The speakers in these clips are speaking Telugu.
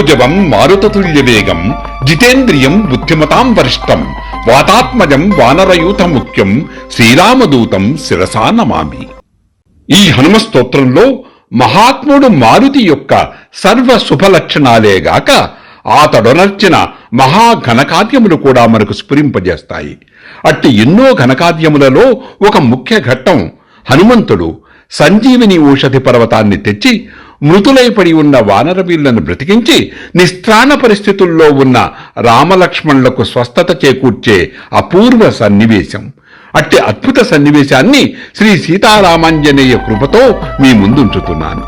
మనోజవం మారుతతుల్యవేగం జితేంద్రియం బుద్ధిమతాం వరిష్టం వాతాత్మజం వానరయూథ ముఖ్యం శ్రీరామదూతం శిరసా నమామి. ఈ హనుమ స్తోత్రంలో మహాత్ముడు మారుతి యొక్క సర్వ శుభలక్షణాలేగాక ఆతడొనర్చిన మహాఘనకార్యములు కూడా మనకు స్ఫురింపజేస్తాయి. అట్టి ఎన్నో ఘనకార్యములలో ఒక ముఖ్య ఘట్టం హనుమంతుడు సంజీవిని ఔషధి పర్వతాన్ని తెచ్చి మృతులైపడి ఉన్న వానరవీళ్లను బ్రతికించి నిస్త్రాణ పరిస్థితుల్లో ఉన్న రామలక్ష్మణులకు స్వస్థత చేకూర్చే అపూర్వ సన్నివేశం. అట్టి అద్భుత సన్నివేశాన్ని శ్రీ సీతారామాంజనేయ కృపతో మీ ముందుంచుతున్నాను.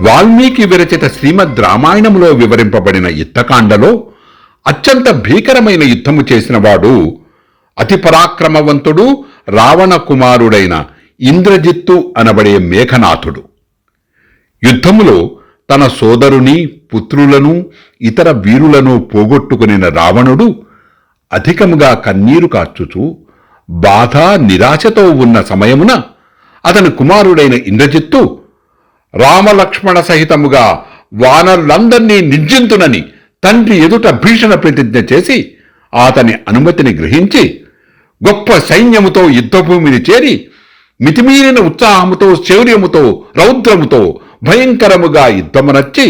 వాల్మీకి విరచిత శ్రీమద్ రామాయణంలో వివరింపబడిన యుద్ధకాండలో అత్యంత భీకరమైన యుద్ధము చేసినవాడు అతి పరాక్రమవంతుడు రావణ కుమారుడైన ఇంద్రజిత్తు అనబడే మేఘనాథుడు. యుద్ధములో తన సోదరుని పుత్రులను ఇతర వీరులను పోగొట్టుకునిన రావణుడు అధికముగా కన్నీరు కార్చుచూ బాధ నిరాశతో ఉన్న సమయమున అతని కుమారుడైన ఇంద్రజిత్తు రామలక్ష్మణ సహితముగా వానరులందర్నీ నిర్జింతునని తండ్రి ఎదుట భీషణ ప్రతిజ్ఞ చేసి అతని అనుమతిని గ్రహించి గొప్ప సైన్యముతో యుద్ధభూమిని చేరి మితిమీరిన ఉత్సాహముతో శౌర్యముతో రౌద్రముతో భయంకరముగా యుద్ధమునర్చి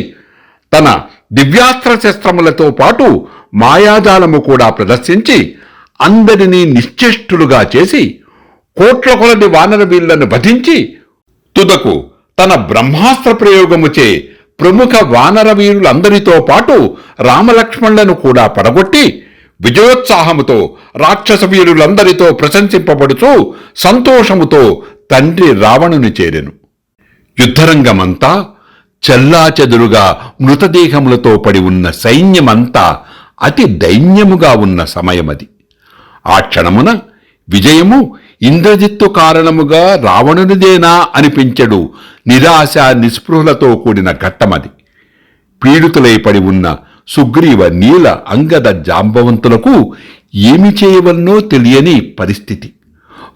తన దివ్యాస్త్ర శస్త్రములతో పాటు మాయాజాలము కూడా ప్రదర్శించి అందరినీ నిశ్చేష్టులుగా చేసి కోట్ల కొలది వానరవీళ్లను వధించి తుదకు తన బ్రహ్మాస్త్ర ప్రయోగముచే ప్రముఖ వానరవీరులందరితో పాటు రామలక్ష్మణులను కూడా పడగొట్టి విజయోత్సాహముతో రాక్షస వీరులందరితో ప్రశంసింపబడుతూ సంతోషముతో తండ్రి రావణుని చేరెను. యుద్ధరంగమంతా చెల్లాచెదురుగా మృతదేహములతో పడి ఉన్న సైన్యమంతా అతి దైన్యముగా ఉన్న సమయమది. ఆ క్షణమున విజయము ఇంద్రజిత్తు కారణముగా రావణునిదేనా అనిపించడు నిరాశ నిస్పృహలతో కూడిన ఘట్టమది. పీడితులై పడి ఉన్న సుగ్రీవ నీల అంగద జాంబవంతులకు ఏమి చేయవలనో తెలియని పరిస్థితి.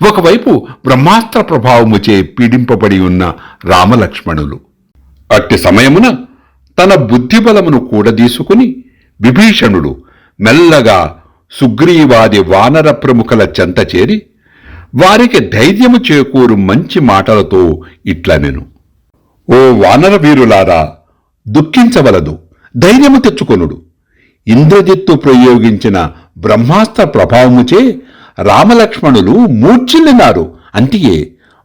ఒకవైపు బ్రహ్మాస్త్ర ప్రభావముచే పీడింపబడి ఉన్న రామలక్ష్మణులు. అట్టి సమయమున తన బుద్ధిబలమును కూడదీసుకుని విభీషణుడు మెల్లగా సుగ్రీవాది వానర ప్రముఖుల చెంత చేరి వారికి ధైర్యము చేకూరు మంచి మాటలతో ఇట్లనెను. ఓ వానర వీరులారా, దుఃఖించవలదు, ధైర్యము తెచ్చుకొనుడు. ఇంద్రజిత్తు ప్రయోగించిన బ్రహ్మాస్త్ర ప్రభావముచే రామలక్ష్మణులు మూర్ఛిల్లినారు. అంటియే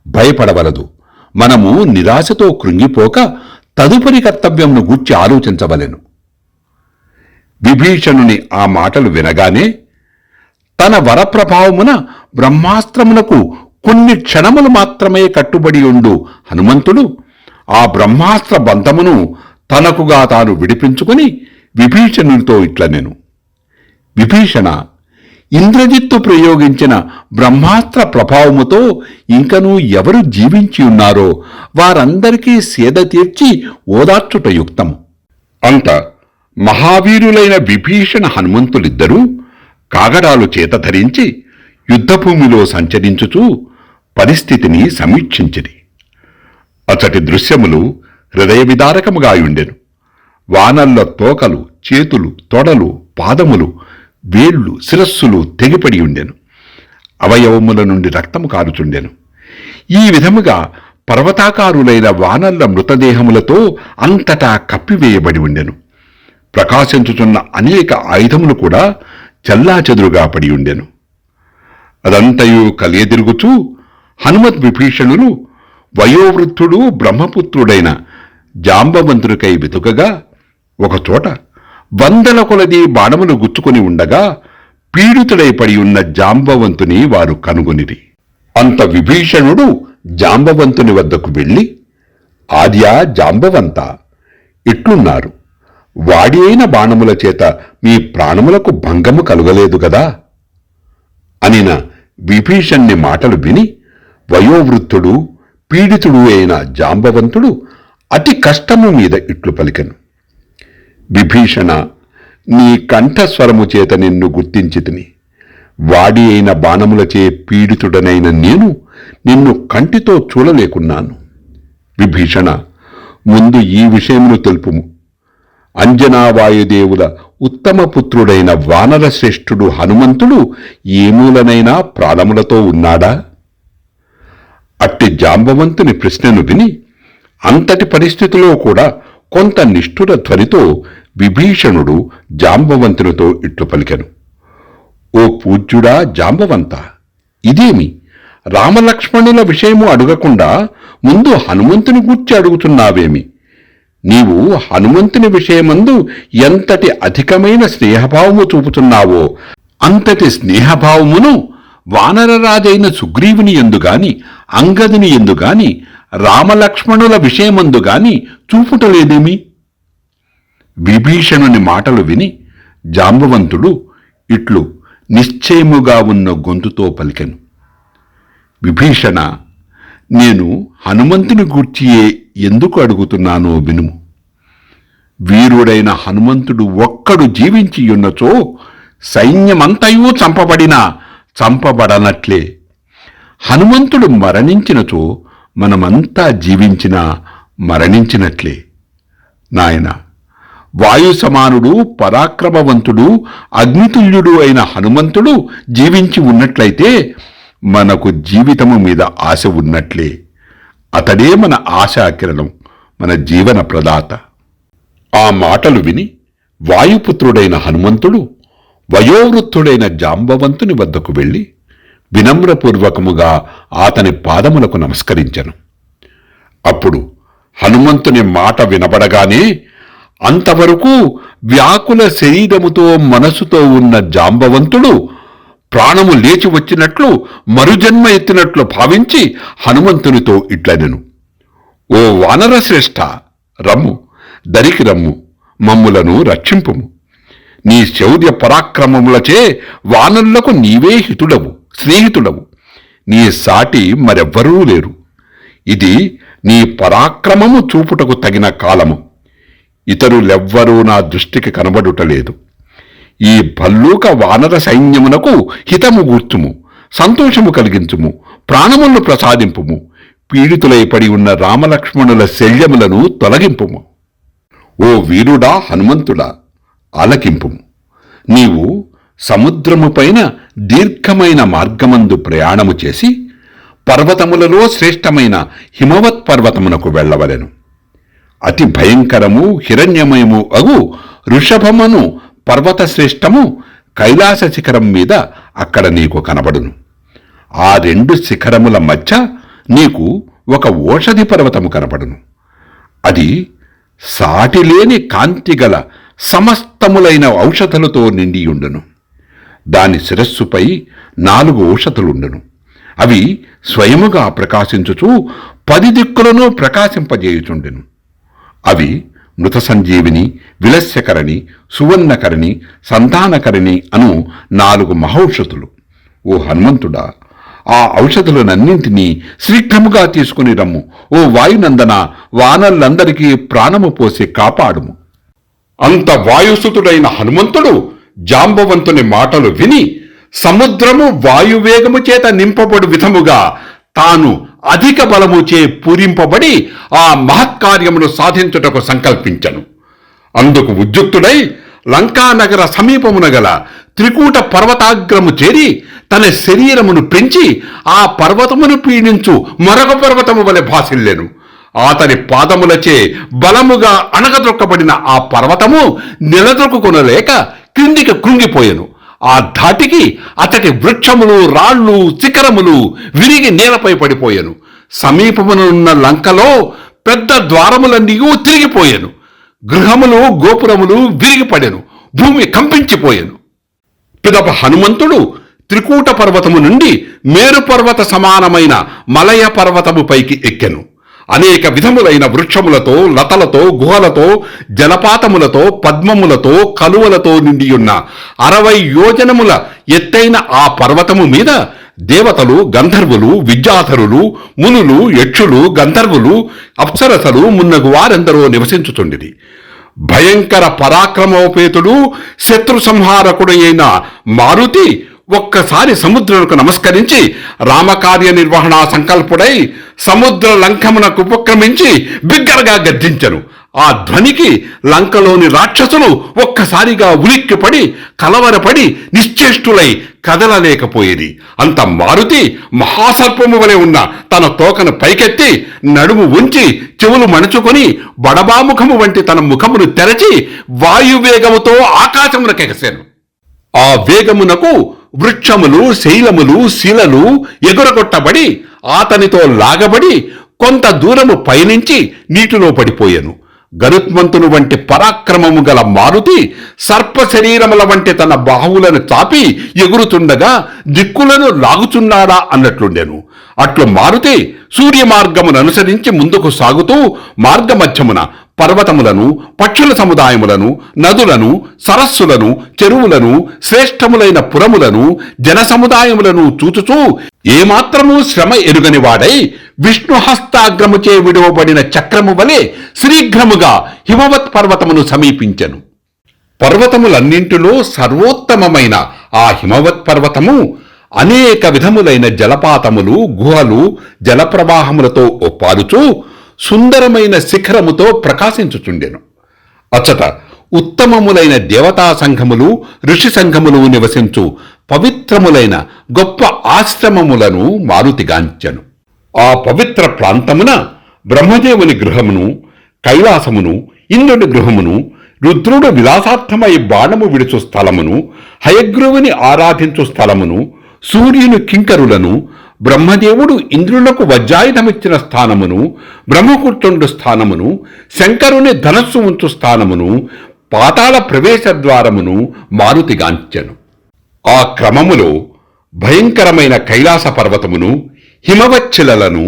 భయపడవలదు. మనము నిరాశతో కృంగిపోక తదుపరి కర్తవ్యంను గూర్చి ఆలోచించవలెను. విభీషణుని ఆ మాటలు వినగానే తన వరప్రభావమున బ్రహ్మాస్త్రమునకు కొన్ని క్షణములు మాత్రమే కట్టుబడి ఉండు హనుమంతుడు ఆ బ్రహ్మాస్త్ర బంధమును తనకుగా తాను విడిపించుకుని విభీషణునితో ఇట్లనెను. విభీషణ, ఇంద్రజిత్తు ప్రయోగించిన బ్రహ్మాస్త్ర ప్రభావముతో ఇంకనూ ఎవరు జీవించి ఉన్నారో వారందరికీ సేద తీర్చి ఓదార్చుట యుక్తము. అంత మహావీరులైన విభీషణ హనుమంతులిద్దరూ కాగడాలు చేత ధరించి యుద్ధభూమిలో సంచరించుచూ పరిస్థితిని సమీక్షించిరి. అచటి దృశ్యములు హృదయ విదారకముగాయుండెను. వానల్ల తోకలు, చేతులు, తొడలు, పాదములు, వేళ్లు, శిరస్సులు తెగిపడి ఉండెను. అవయవముల నుండి రక్తము కారుచుండెను. ఈ విధముగా పర్వతాకారులైన వానల్ల మృతదేహములతో అంతటా కప్పివేయబడి ఉండెను. ప్రకాశించుచున్న అనేక ఆయుధములు కూడా చెల్లాచెదురుగా పడి ఉండెను. అదంతయు కలియదిరుగుచూ హనుమత్ విభీషణులు వయోవృద్ధుడు బ్రహ్మపుత్రుడైన జాంబవంతుడికై వెతుకగా ఒకచోట వందల కొలది బాణములు గుచ్చుకుని ఉండగా పీడితుడై పడి ఉన్న జాంబవంతుని వారు కనుగొనిరి. అంత విభీషణుడు జాంబవంతుని వద్దకు వెళ్ళి, ఆద్యా జాంబవంత, ఇట్లున్నారు, వాడి అయిన బాణముల చేత మీ ప్రాణములకు భంగము కలుగలేదు గదా అనిన విభీషణ్ణి మాటలు విని వయోవృద్ధుడు పీడితుడు అయిన జాంబవంతుడు అతి కష్టము మీద ఇట్లు పలికెను. విభీషణ, నీ కంఠస్వరము చేత నిన్ను గుర్తించితిని. వాడి అయిన బాణములచే పీడితుడనైన నేను నిన్ను కంటితో చూడలేకున్నాను. విభీషణ, ముందు ఈ విషయమును తెలుపుము. అంజనావాయుదేవుల ఉత్తమ పుత్రుడైన వానరశ్రేష్ఠుడు హనుమంతుడు ఏ మూలనైనా ప్రాణములతో ఉన్నాడా? అట్టి జాంబవంతుని ప్రశ్నను విని అంతటి పరిస్థితిలో కూడా కొంత నిష్ఠుర ధ్వనితో విభీషణుడు జాంబవంతునితో ఇట్లు పలికెను. ఓ పూజ్యుడా జాంబవంత, ఇదేమి రామలక్ష్మణుల విషయము అడగకుండా ముందు హనుమంతుని గూర్చి అడుగుతున్నావేమి? నీవు హనుమంతుని విషయమందు ఎంతటి అధికమైన స్నేహభావము చూపుతున్నావో అంతటి స్నేహభావమును వానరరాజైన సుగ్రీవుని ఎందుగాని అంగదుని ఎందుగాని రామలక్ష్మణుల విషయమందుగాని చూపుటలేదేమి? విభీషణుని మాటలు విని జాంబవంతుడు ఇట్లు నిశ్చయముగా ఉన్న గొంతుతో పలికెను. విభీషణ, నేను హనుమంతుని గూర్చియే ఎందుకు అడుగుతున్నానో వినుము. వీరుడైన హనుమంతుడు ఒక్కడు జీవించియున్నచో సైన్యమంతయూ చంపబడనట్లే. హనుమంతుడు మరణించినచో మనమంతా జీవించినా మరణించినట్లే. నాయన, వాయు సమానుడు పరాక్రమవంతుడు అగ్నితుల్యుడు అయిన హనుమంతుడు జీవించి ఉన్నట్లయితే మనకు జీవితము మీద ఆశ ఉన్నట్లే. అతడే మన ఆశాకిరణం, మన జీవన ప్రదాత. ఆ మాటలు విని వాయుపుత్రుడైన హనుమంతుడు వయోవృద్ధుడైన జాంబవంతుని వద్దకు వెళ్ళి వినమ్రపూర్వకముగా అతని పాదములకు నమస్కరించెను. అప్పుడు హనుమంతుని మాట వినబడగానే అంతవరకు వ్యాకుల శరీరముతో మనసుతో ఉన్న జాంబవంతుడు ప్రాణము లేచి వచ్చినట్లు మరుజన్మ ఎత్తినట్లు భావించి హనుమంతునితో ఇట్లనెను. ఓ వానరశ్రేష్ఠ, రమ్ము, దరికి రమ్ము, మమ్ములను రక్షింపుము. నీ శౌర్య పరాక్రమములచే వానరులకు నీవే హితుడవు, స్నేహితుడవు. నీ సాటి మరెవ్వరూ లేరు. ఇది నీ పరాక్రమము చూపుటకు తగిన కాలము. ఇతరులెవ్వరూ నా దృష్టికి కనబడుటలేదు. ఈ భల్లూక వానర సైన్యమునకు హితము గూర్చుము, సంతోషము కలిగించుము, ప్రాణములను ప్రసాదింపుము. పీడితులై పడి ఉన్న రామలక్ష్మణుల శల్యములను తొలగింపుము. ఓ వీరుడా హనుమంతుడా, ఆలకింపుము. నీవు సముద్రముపైన దీర్ఘమైన మార్గమందు ప్రయాణము చేసి పర్వతములలో శ్రేష్టమైన హిమవత్ పర్వతమునకు వెళ్ళవలెను. అతి భయంకరము హిరణ్యమయము అగు ఋషభమను పర్వత శ్రేష్టము కైలాస శిఖరం మీద అక్కడ నీకు కనబడును. ఆ రెండు శిఖరముల మధ్య నీకు ఒక ఓషధి పర్వతము కనబడును. అది సాటిలేని కాంతిగల సమస్తములైన ఔషధులతో నిండియుండును. దాని శిరస్సుపై 4 ఔషధులుండును. అవి స్వయముగా ప్రకాశించుచూ 10 దిక్కులను ప్రకాశింపజేయుచుండెను. అవి మృత సంజీవిని, విలస్యకరణి, సువర్ణకరణి, సంతానకరణి అను 4 మహౌషధులు. ఓ హనుమంతుడా, ఆ ఔషధులనన్నింటినీ శీఘ్రముగా తీసుకుని రమ్ము. ఓ వాయునందన, వానరులందరికీ ప్రాణము పోసి కాపాడుము. అంత వాయుసుతుడైన హనుమంతుడు జాంబవంతుని మాటలు విని సముద్రము వాయువేగము చేత నింపబడు విధముగా తాను అధిక బలముచే పూరింపబడి ఆ మహత్కార్యమును సాధించుటకు సంకల్పించను. అందుకు ఉద్యుక్తుడై లంకానగర సమీపమున గల త్రికూట పర్వతాగ్రము చేరి తన శరీరమును పెంచి ఆ పర్వతమును పీడించు మరొక పర్వతము వలె భాసిల్లెను. అతని పాదములచే బలముగా అణగదొక్కబడిన ఆ పర్వతము నిలదొక్కుకొనలేక క్రిందికి కృంగిపోయెను. ఆ ధాటికి అతడి వృక్షములు, రాళ్ళు, శిఖరములు విరిగి నేలపై పడిపోయెను. సమీపమునున్న లంకలో పెద్ద ద్వారములన్నీ తిరిగిపోయెను. గృహములు, గోపురములు విరిగిపడెను. భూమి కంపించిపోయెను. పిదప హనుమంతుడు త్రికూట పర్వతము నుండి మేరు పర్వత సమానమైన మలయ పర్వతము పైకి ఎక్కెను. అనేక విధములైన వృక్షములతో, లతలతో, గుహలతో, జలపాతములతో, పద్మములతో, కలువలతో నిండియున్న 60 యోజనముల ఎత్తైన ఆ పర్వతము మీద దేవతలు, గంధర్వులు, విద్యాధరులు, మునులు, యక్షులు, గంధర్వులు, అప్సరసలు మున్నగు వారెందరో నివసించుచుండిరి. భయంకర పరాక్రమోపేతుడు, శత్రు సంహారకుడు అయిన మారుతి ఒక్కసారి సముద్రులకు నమస్కరించి రామకార్య నిర్వహణ సంకల్పుడై సముద్ర లంకమునకు ఉపక్రమించి బిగ్గరగా గర్జించెను. ఆ ధ్వనికి లంకలోని రాక్షసులు ఒక్కసారిగా ఉలిక్కిపడి కలవరపడి నిశ్చేష్టులై కదలలేకపోయేది. అంత మారుతి మహాసర్పము వలె ఉన్న తన తోకను పైకెత్తి నడుము ఉంచి చెవులు మణుచుకొని బడబాముఖము వంటి తన ముఖమును తెరచి వాయువేగముతో ఆకాశమునకెగసాను. ఆ వేగమునకు వృక్షములు, శైలములు, శిలలు ఎగురగొట్టబడి అతనితో లాగబడి కొంత దూరము పయనించి నీటిలో పడిపోయెను. గరుత్మంతుని వంటి పరాక్రమము గల మారుతి సర్ప శరీరముల వంటి తన బాహువులను చాపి ఎగురుతుండగా దిక్కులను లాగుచున్నాడా అన్నట్లుండెను. అట్లు మారుతి సూర్య మార్గమును అనుసరించి ముందుకు సాగుతూ మార్గమధ్యమున పర్వతములను, పక్షుల సముదాయములను, నదులను, సరస్సులను, చెరువులను, శ్రేష్టములైన పురములను, జన సముదాయములను చూచుచూ ఏమాత్రమూ శ్రమ ఎరుగని వాడై విష్ణుహస్తాగ్రముచే విడువబడిన చక్రము వలె శీఘ్రముగా హిమవత్ పర్వతమును సమీపించెను. పర్వతములన్నింటిలో సర్వోత్తమమైన ఆ హిమవత్ పర్వతము అనేక విధములైన జలపాతములు, గుహలు, జలప్రవాహములతో ఒప్పారుచూ సుందరమైన శిఖరముతో ప్రకాశించుచుండెను. అచ్చట ఉత్తమములైన దేవతా సంఘములు, ఋషి సంఘములు నివసించు పవిత్రములైన గొప్ప ఆశ్రమములను మారుతిగాంచెను. ఆ పవిత్ర ప్రాంతమున బ్రహ్మదేవుని గృహమును, కైలాసమును, ఇంద్రుడి గృహమును, రుద్రుడు విలాసార్థమై బాణము విడుచు స్థలమును, హయగ్రీవుని ఆరాధించు స్థలమును, సూర్యుని కింకరులను, బ్రహ్మదేవుడు ఇంద్రులకు వజ్రాయుధమిచ్చిన స్థానమును, బ్రహ్మకూర్చుండు స్థానమును, శంకరుని ధనస్సు ఉంచు స్థానమును, పాతాళ ప్రవేశ ద్వారమును మారుతిగాంచెను. ఆ క్రమములో భయంకరమైన కైలాస పర్వతమును, హిమవచ్చిలలను,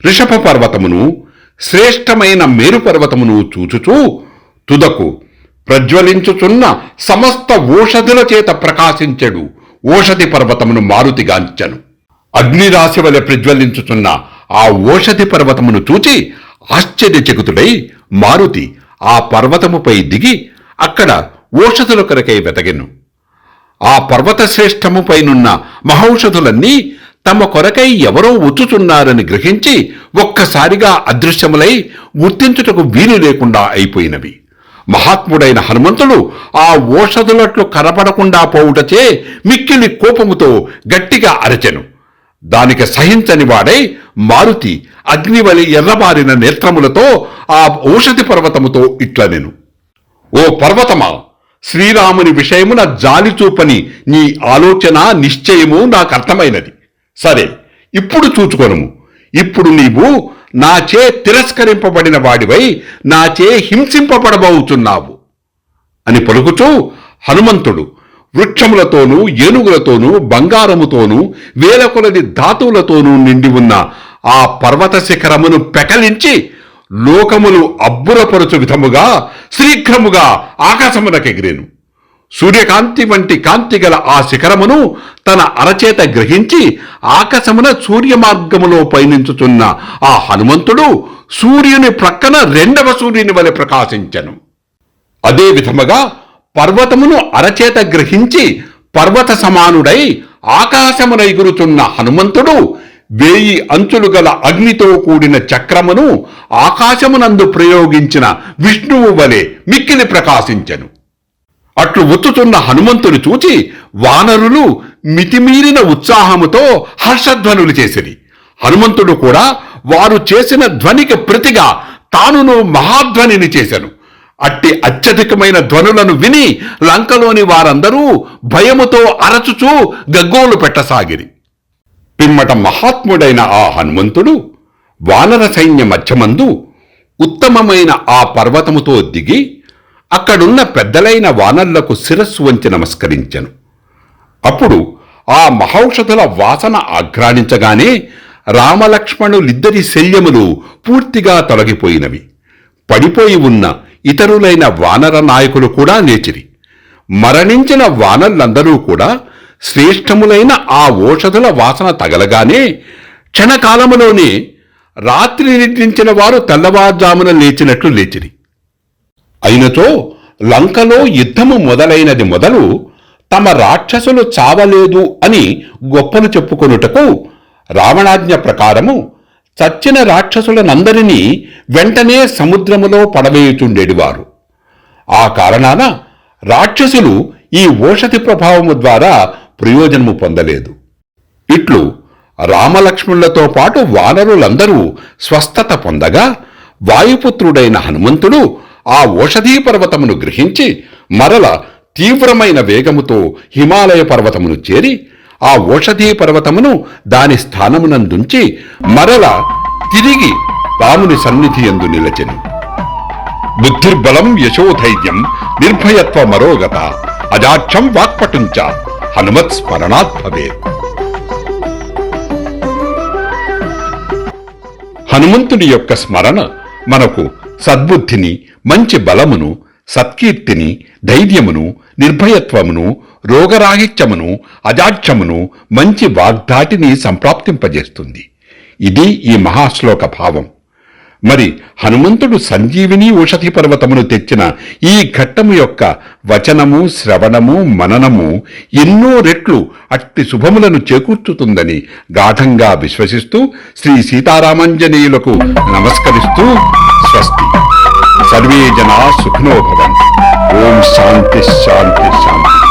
ఋషభ పర్వతమును, శ్రేష్టమైన మేరు పర్వతమును చూచుచూ తుదకు ప్రజ్వలించుచున్న సమస్త ఓషధుల చేత ప్రకాశించెడు ఓషధి పర్వతమును మారుతిగాంచెను. అగ్నిరాశి వలె ప్రజ్వలించుచున్న ఆ ఓషధి పర్వతమును చూచి ఆశ్చర్యచకితుడై మారుతి ఆ పర్వతముపై దిగి అక్కడ ఓషధుల కొరకై వెతగెను. ఆ పర్వత శ్రేష్టముపైనున్న మహౌషధులన్నీ తమ కొరకై ఎవరో వచ్చుచున్నారని గ్రహించి ఒక్కసారిగా అదృశ్యములై గుర్తించుటకు వీలు లేకుండా అయిపోయినవి. మహాత్ముడైన హనుమంతుడు ఆ ఓషధులట్లు కనపడకుండా పోవుటచే మిక్కిలి కోపముతో గట్టిగా అరచెను. దానికి సహించని వాడై మారుతి అగ్నివలి ఎర్రబారిన నేత్రములతో ఆ ఔషధి పర్వతముతో ఇట్లనెను: ఓ పర్వతమా, శ్రీరాముని విషయమున జాలి చూపని నీ ఆలోచన నిశ్చయము నాకు అర్థమైనది. సరే, ఇప్పుడు చూచుకొనుము. ఇప్పుడు నీవు నాచే తిరస్కరింపబడిన వాడివై నాచే హింసింపబడబోతున్నావు అని పలుకుచూ హనుమంతుడు వృక్షములతోనూ, ఏనుగులతోనూ, బంగారముతోనూ, వేల కొలది ధాతువులతోనూ నిండి ఉన్న ఆ పర్వత శిఖరమును పెకలించి లోకములు అబ్బురపరుచు విధముగా శీఘ్రముగా ఆకాశమునకెగిరేను. సూర్యకాంతి వంటి కాంతి గల ఆ శిఖరమును తన అరచేత గ్రహించి ఆకాశమున సూర్య మార్గములో పయనించుచున్న ఆ హనుమంతుడు సూర్యుని ప్రక్కన రెండవ సూర్యుని వలె ప్రకాశించెను. అదే విధముగా పర్వతమును అరచేత గ్రహించి పర్వత సమానుడై ఆకాశమున ఎగురుతున్న హనుమంతుడు 1000 అంచులు గల అగ్నితో కూడిన చక్రమును ఆకాశమునందు ప్రయోగించిన విష్ణువు వలె మిక్కిలి ప్రకాశించెను. అట్లు వచ్చుతున్న హనుమంతుని చూచి వానరులు మితిమీరిన ఉత్సాహముతో హర్షధ్వనులు చేసిరి. హనుమంతుడు కూడా వారు చేసిన ధ్వనికి ప్రతిగా తానును మహాధ్వనిని చేశాను. అట్టి అత్యధికమైన ధ్వనులను విని లంకలోని వారందరూ భయముతో అరచుచూ గగ్గోలు పెట్టసాగిరి. పిమ్మట మహాత్ముడైన ఆ హనుమంతుడు వానర సైన్య మధ్యమందు ఉత్తమమైన ఆ పర్వతముతో దిగి అక్కడున్న పెద్దలైన వానరులకు శిరస్సు వంచి నమస్కరించెను. అప్పుడు ఆ మహౌషధుల వాసన ఆఘ్రాణించగానే రామలక్ష్మణులిద్దరి శల్యములు పూర్తిగా తొలగిపోయినవి. పడిపోయి ఉన్న ఇతరులైన వానర నాయకులు కూడా లేచిరి. మరణించిన వానరులందరూ కూడా శ్రేష్టములైన ఆ ఓషధుల వాసన తగలగానే క్షణకాలములోనే రాత్రి నిద్రించిన వారు తెల్లవారుజామున లేచినట్లు లేచిరి. అయినచో లంకలో యుద్ధము మొదలైనది మొదలు తమ రాక్షసులు చావలేదు అని గొప్పలు చెప్పుకొనుటకు రావణాజ్ఞ ప్రకారము చచ్చిన రాక్షసులనందరినీ వెంటనే సముద్రములో పడవేయుచుండేటివారు. ఆ కారణాన రాక్షసులు ఈ ఓషధి ప్రభావము ద్వారా ప్రయోజనము పొందలేదు. ఇట్లు రామలక్ష్మణులతో పాటు వానరులందరూ స్వస్థత పొందగా వాయుపుత్రుడైన హనుమంతుడు ఆ ఓషధీ పర్వతమును గ్రహించి మరల తీవ్రమైన వేగముతో హిమాలయ పర్వతమును చేరి ఆ ఓషధీ పర్వతమును దాని స్థానమునందుంచి మరల తిరిగి రాముని సన్నిధి యందు నిలచెను. బుద్ధిర్బలం యశోధైర్యం నిర్భయత్వ మరోగత అజాక్షం వాక్పటుంచ హనుమత్ స్మరణాత్ భవేత్. హనుమంతుడి యొక్క స్మరణ మనకు సద్బుద్ధిని, మంచి బలమును, సత్కీర్తిని, ధైర్యమును, నిర్భయత్వమును, రోగరాహిత్యమును, అజాక్షమును, మంచి వాగ్దాటిని సంప్రాప్తింపజేస్తుంది. ఇది ఈ మహాశ్లోక భావం. మరి హనుమంతుడు సంజీవిని ఓషధి పర్వతమును తెచ్చిన ఈ ఘట్టము యొక్క వచనము, శ్రవణము, మననము ఎన్నో రెట్లు అట్టి శుభములను చేకూర్చుతుందని గాఢంగా విశ్వసిస్తూ శ్రీ సీతారామాంజనేయులకు నమస్కరిస్తూ స్వస్తి. సర్వే జనా సుఖినో భవంతు. ఓం శాంతి శాంతి శాంతి.